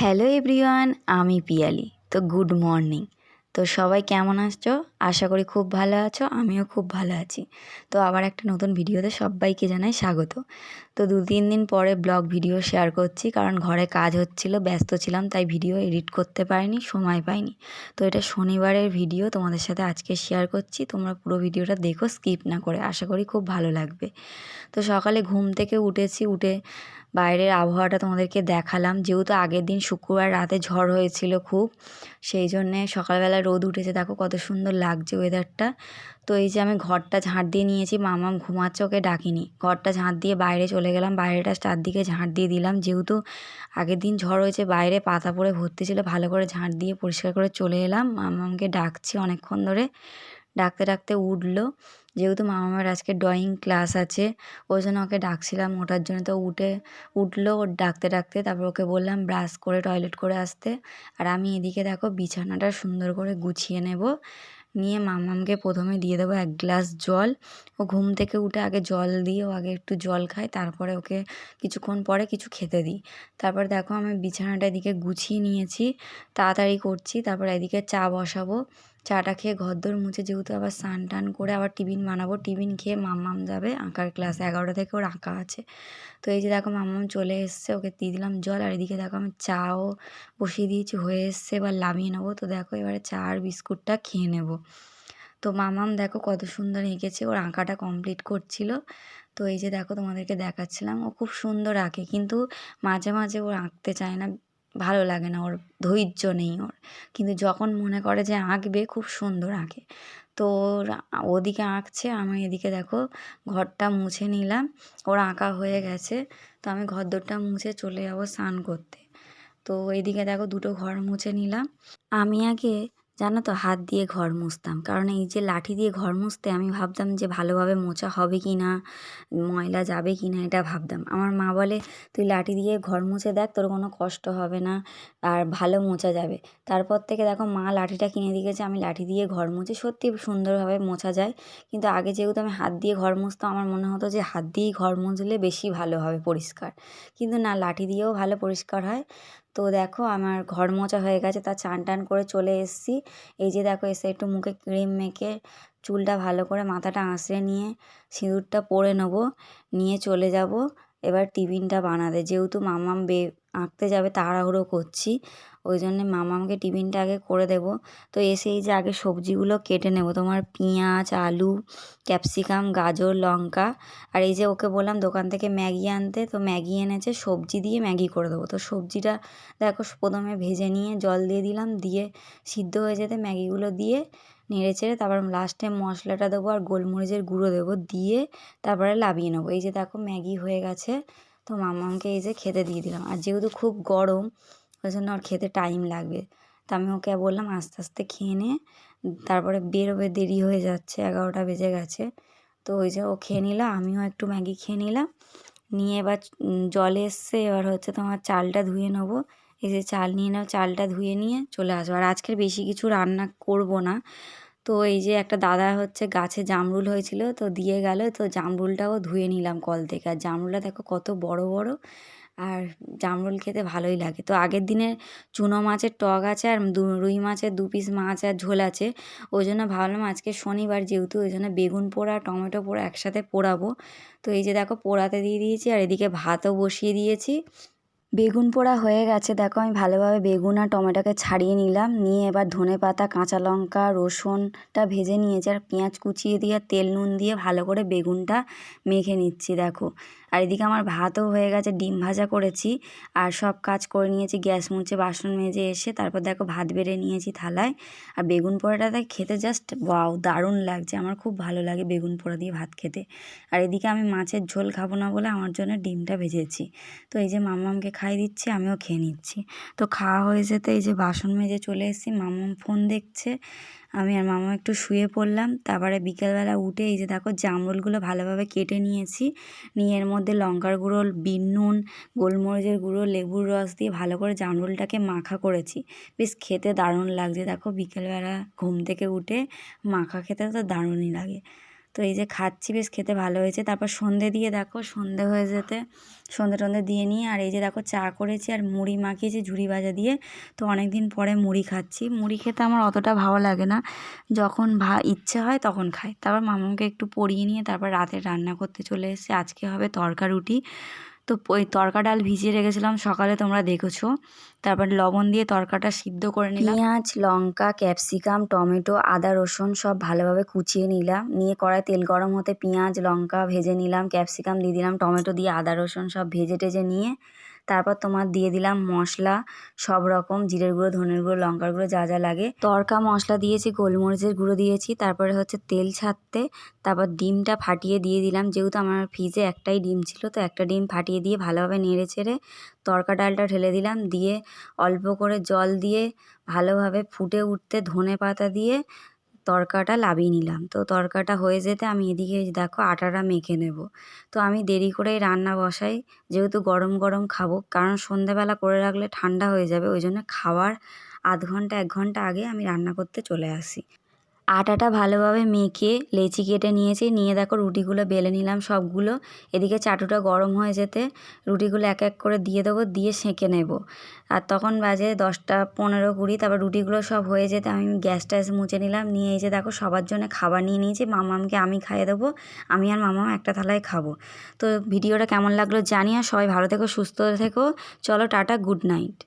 Hello everyone, আমি পিয়ালি। তো good morning. তো সবাই কেমন আছো? আশা করি খুব ভালো আছো, আমিও খুব ভালো আছি। তো আবার একটা নতুন ভিডিওতে সবাইকে জানাই স্বাগত। তো 2-3 দিন পরে ব্লগ ভিডিও শেয়ার করছি, কারণ ঘরে কাজ হচ্ছিল, ব্যস্ত ছিলাম, তাই ভিডিও এডিট করতে পারিনি, সময় পাইনি। তো এটা শনিবারের ভিডিও তোমাদের সাথে আজকে শেয়ার করছি। তোমরা পুরো ভিডিওটা দেখো স্কিপ না করে, আশা করি খুব ভালো লাগবে। তো সকালে ঘুম থেকে উঠে বাইরের আবহাওয়াটা তোমাদেরকে দেখালাম। যেহেতু আগের দিন শুক্রবার রাতে ঝড় হয়েছিল খুব, সেই জন্যে সকালবেলা রোদ উঠেছে, দেখো কত সুন্দর লাগছে ওয়েদারটা। তো এই যে আমি ঘরটা ঝাঁট দিয়ে নিয়েছি, মামাম ঘুমাচ্ছে, ওকে ডাকিনি, ঘরটা ঝাঁট দিয়ে বাইরে চলে গেলাম, বাইরেটা চারদিকে ঝাঁট দিয়ে দিলাম। যেহেতু আগের দিন ঝড় হয়েছে, বাইরে পাতা পড়ে ভর্তি ছিল, ভালো করে ঝাঁট দিয়ে পরিষ্কার করে চলে এলাম। মামামকে ডাকছি অনেকক্ষণ ধরে, ডাকতে ডাকতে উঠলো। যেহেতু মামার আজকে ড্রয়িং ক্লাস আছে, ওই জন্য ওকে ডাকছিলাম, ওঠার জন্য। তো উঠলো ওর ডাকতে ডাকতে। তারপর ওকে বললাম ব্রাশ করে টয়লেট করে আসতে। আর আমি এদিকে দেখো বিছানাটা সুন্দর করে গুছিয়ে নেব। নিয়ে মামামকে প্রথমে দিয়ে দেবো 1 গ্লাস জল। ও ঘুম থেকে উঠে আগে জল দিয়ে, ও আগে একটু জল খায়, তারপরে ওকে কিছুক্ষণ পরে কিছু খেতে দিই। তারপর দেখো আমি বিছানাটা এদিকে গুছিয়ে নিয়েছি, তাড়াতাড়ি করছি। তারপর এদিকে চা বসাবো, চাটা খেয়ে ঘরদোর মুছে, যেহেতু আবার স্নান টান করে আবার টিফিন বানাবো। টিফিন খেয়ে মাম্মাম যাবে আঁকার ক্লাস, 11টা থেকে ওর আঁকা আছে। তো এই যে দেখো মাম্মাম চলে এসছে, ওকে দিয়ে দিলাম জল। আর এদিকে দেখো আমি চাও বসিয়ে দিয়েছি, হয়ে এসছে, এবার নামিয়ে নেবো। তো দেখো এবারে চা আর বিস্কুটটা খেয়ে নেব। তো মামাম দেখো কত সুন্দর এঁকেছে, ওর আঁকাটা কমপ্লিট করছিল। তো এই যে দেখো তোমাদেরকে দেখাচ্ছিলাম, ও খুব সুন্দর আঁকে, কিন্তু মাঝে মাঝে ওর আঁকতে চায় না, ভালো লাগে না, ওর ধৈর্য নেই ওর। কিন্তু যখন মনে করে যে আঁকবে, খুব সুন্দর আঁকে। তো ওদিকে আঁকছে, আমি এদিকে দেখো ঘরটা মুছে নিলাম, ওর আঁকা হয়ে গেছে। তো আমি ঘরদোরটা মুছে চলে যাবো স্নান করতে। তো এইদিকে দেখো দুটো ঘর মুছে নিলাম। আমি আগে জানো তো হাত দিয়ে ঘর মুছতাম, কারণ এই যে লাঠি দিয়ে ঘর মুছতে আমি ভাবতাম যে ভালোভাবে মোছা হবে কি না, ময়লা যাবে কি না, এটা ভাবতাম। আমার মা বলে তুই লাঠি দিয়ে ঘর মুছে দেখ, তোর কোনো কষ্ট হবে না, আর ভালো মোছা যাবে। তারপর থেকে দেখো মা লাঠিটা কিনে দিয়েছে, আমি লাঠি দিয়ে ঘর মুছি, সত্যি সুন্দরভাবে মোছা যায়। কিন্তু আগে যেহেতু আমি হাত দিয়ে ঘর মুছতাম, আমার মনে হতো যে হাত দিয়েই ঘর মুছলে বেশি ভালো হবে পরিষ্কার, কিন্তু না, লাঠি দিয়েও ভালো পরিষ্কার হয়। তো দেখো আমার ঘর মোছা হয়ে গেছে, তা চান টান করে চলে এসেছি। এই যে দেখো এসে একটু মুখে ক্রিম মেখে, চুলটা ভালো করে মাথাটা আঁচড়ে নিয়ে সিঁদুরটা পরে নেবো, নিয়ে চলে যাব এবার টিফিনটা বানাতে। যেহেতু মামাম আঁকতে যাবে, তাড়াহুড়ো করছি, ওই জন্যে মামামকে টিফিনটা আগে করে দেবো। তো এসে এই যে আগে সবজিগুলো কেটে নেব, তোমার পেঁয়াজ, আলু, ক্যাপসিকাম, গাজর, লঙ্কা। আর এই যে ওকে বললাম দোকান থেকে ম্যাগি আনতে, তো ম্যাগি এনেছে, সবজি দিয়ে ম্যাগি করে দেবো। তো সবজিটা দেখো প্রথমে ভেজে নিয়ে জল দিয়ে দিলাম, দিয়ে সিদ্ধ হয়ে যেতে ম্যাগিগুলো দিয়ে নেড়ে চেড়ে, তারপর লাস্টে মশলাটা দেবো আর গোলমরিচের গুঁড়ো দেবো, দিয়ে তারপরে নামিয়ে নেবো। এই যে দেখো ম্যাগি হয়ে গেছে। তো মামাকে এই যে খেতে দিয়ে দিলাম। আর যেহেতু খুব গরম, ওই জন্য ওর খেতে টাইম লাগবে। তা আমি ওকে বললাম আস্তে আস্তে খেয়ে নে, তারপরে বেরোবে, দেরি হয়ে যাচ্ছে, 11টা বেজে গেছে। তো ওই যে ও খেয়ে নিল, আমিও একটু ম্যাগি খেয়ে নিলাম। নিয়ে এবার জল এসছে, এবার হচ্ছে তোমার চালটা ধুয়ে নেবো। এই যে চাল নিয়ে নাও, চালটা ধুয়ে নিয়ে চলে আসবো। আর আজকের বেশি কিছু রান্না করব না। তো এই যে একটা দাদা হচ্ছে গাছে জামরুল হয়েছিল, তো দিয়ে গেল, তো জামরুলটাও ধুয়ে নিলাম কল থেকে। আর জামরুলটা দেখো কত বড় বড়, আর জামরুল খেতে ভালোই লাগে। তো আগের দিনে চুনো মাছের টক আছে, আর রুই মাছের 2 পিস মাছ আর ঝোল আছে। ওই জন্য ভাবলাম আজকে শনিবার যেহেতু, ওই জন্য বেগুন পোড়া টমেটো পোড়া একসাথে পোড়াবো। তো এই যে দেখো পোড়াতে দিয়ে দিয়েছি, আর এদিকে ভাতও বসিয়ে দিয়েছি। বেগুন পোড়া হয়ে গেছে, দেখো আমি ভালোভাবে বেগুন আর টমেটোকে ছাড়িয়ে নিলাম, নিয়ে এবার ধনেপাতা, কাঁচা লঙ্কা, রসুনটা ভেজে নিয়েছি, আর পেঁয়াজ কুচিয়ে দিয়ে তেল নুন দিয়ে ভালো করে বেগুনটা মেখে নিচ্ছি দেখো। আর এদিকে আমার ভাতও হয়ে গেছে, ডিম ভাজা করেছি, আর সব কাজ করে নিয়েছি, গ্যাস মুছে বাসন মেজে এসে তারপর দেখো ভাত বেড়ে নিয়েছি থালায়। আর বেগুন পোড়াটা খেতে জাস্ট ওয়াও, দারুণ লাগছে, আমার খুব ভালো লাগে বেগুন পোড়া দিয়ে ভাত খেতে। আর এদিকে আমি মাছের ঝোল খাবো না বলে আমার জন্য ডিমটা ভেজেছি। তো এই যে মাম্মামকে খাইয়ে দিচ্ছি, আমিও খেয়ে নিচ্ছি। তো খাওয়া হয়ে যেতে এই যে বাসন মেজে চলে এসেছি, মাম্মাম ফোন দেখছে, আমি আর মাম্মাম একটু শুয়ে পড়লাম। তারপরে বিকেলবেলা উঠে এই যে দেখো জামরুলগুলো ভালোভাবে কেটে নিয়েছি, নিয়ে এর মধ্যে লঙ্কার গুঁড়ো, বিট নুন, গোলমরিচের গুঁড়ো, লেবুর রস দিয়ে ভালো করে জামরুলটাকে মাখা করেছি। বেশ খেতে দারুণ লাগছে, দেখো বিকেলবেলা ঘুম থেকে উঠে মাখা খেতে তো দারুণই লাগে। তো এই যে খাচ্ছি, বেশ খেতে ভালো হয়েছে। তারপর সন্ধে দিয়ে দেখো, সন্ধে হয়ে যেতে সন্ধে টন্ধে দিয়ে নিয়ে আর এই যে দেখো চা করেছি আর মুড়ি মাখিয়েছি ঝুড়ি ভাজা দিয়ে। তো অনেক দিন পরে মুড়ি খাচ্ছি। মুড়ি খেতে আমার অতটা ভালো লাগে না, যখন ইচ্ছে হয় তখন খাই। তারপর মামাকে একটু পরিয়ে নিয়ে তারপর রাতে রান্না করতে চলে এসেছি। আজকে হবে তড়কা রুটি। তো ওই তড়কা ডাল ভিজিয়ে রেখেছিলাম সকালে, তোমরা দেখেছো। তারপর লবণ দিয়ে তড়কাটা সিদ্ধ করে নিলাম। পেঁয়াজ, লঙ্কা, ক্যাপসিকাম, টমেটো, আদা, রসুন সব ভালোভাবে কুচিয়ে নিলাম। নিয়ে কড়াই তেল গরম হতে পেঁয়াজ লঙ্কা ভেজে নিলাম, ক্যাপসিকাম দিয়ে দিলাম, টমেটো দিয়ে আদা রসুন সব ভেজে টেজে নিয়ে তারপর তোমার দিয়ে দিলাম মশলা সব রকম, জিরের গুঁড়ো, ধনের গুঁড়ো, লঙ্কার গুঁড়ো, যা যা লাগে। তড়কা মশলা দিয়েছি, গোলমরিচের গুঁড়ো দিয়েছি। তারপরে হচ্ছে তেল ছাড়তে তারপর ডিমটা ফাটিয়ে দিয়ে দিলাম। যেহেতু আমার ফ্রিজে একটাই ডিম ছিল, তো একটা ডিম ফাটিয়ে দিয়ে ভালোভাবে নেড়ে চেড়ে তড়কা ডালটা ঢেলে দিলাম। দিয়ে অল্প করে জল দিয়ে ভালোভাবে ফুটে উঠতে ধনে পাতা দিয়ে তড়কাটা নামিয়ে নিলাম। তো তড়কাটা হয়ে যেতে আমি এদিকে দেখো আটাটা মেখে নেব। তো আমি দেরি করেই রান্না বসাই, যেহেতু গরম গরম খাবো, কারণ সন্ধ্যাবেলা করে রাখলে ঠান্ডা হয়ে যাবে। ওই জন্য খাওয়ার আধ ঘন্টা 1 ঘন্টা আগে আমি রান্না করতে চলে আসি। আটাটা ভালোভাবে মেখে লেচি কেটে নিয়েছি। নিয়ে দেখো রুটিগুলো বেলে নিলাম সবগুলো। এদিকে চাটুটা গরম হয়ে যেতে রুটিগুলো এক এক করে দিয়ে দেবো, দিয়ে সেঁকে নেব। আর তখন বাজে 10টা 15 20। তারপর রুটিগুলো সব হয়ে যেতে আমি গ্যাসটা মুছে নিলাম। নিয়ে এই যে দেখো সবার জন্য খাবার নিয়ে নিয়েছি। মামামকে আমি খাইয়ে দেবো, আমি আর মামাম একটা থালায় খাবো। তো ভিডিওটা কেমন লাগলো জানি। আর সবাই ভালো থেকো, সুস্থ থেকো। চলো টাটা, গুড নাইট।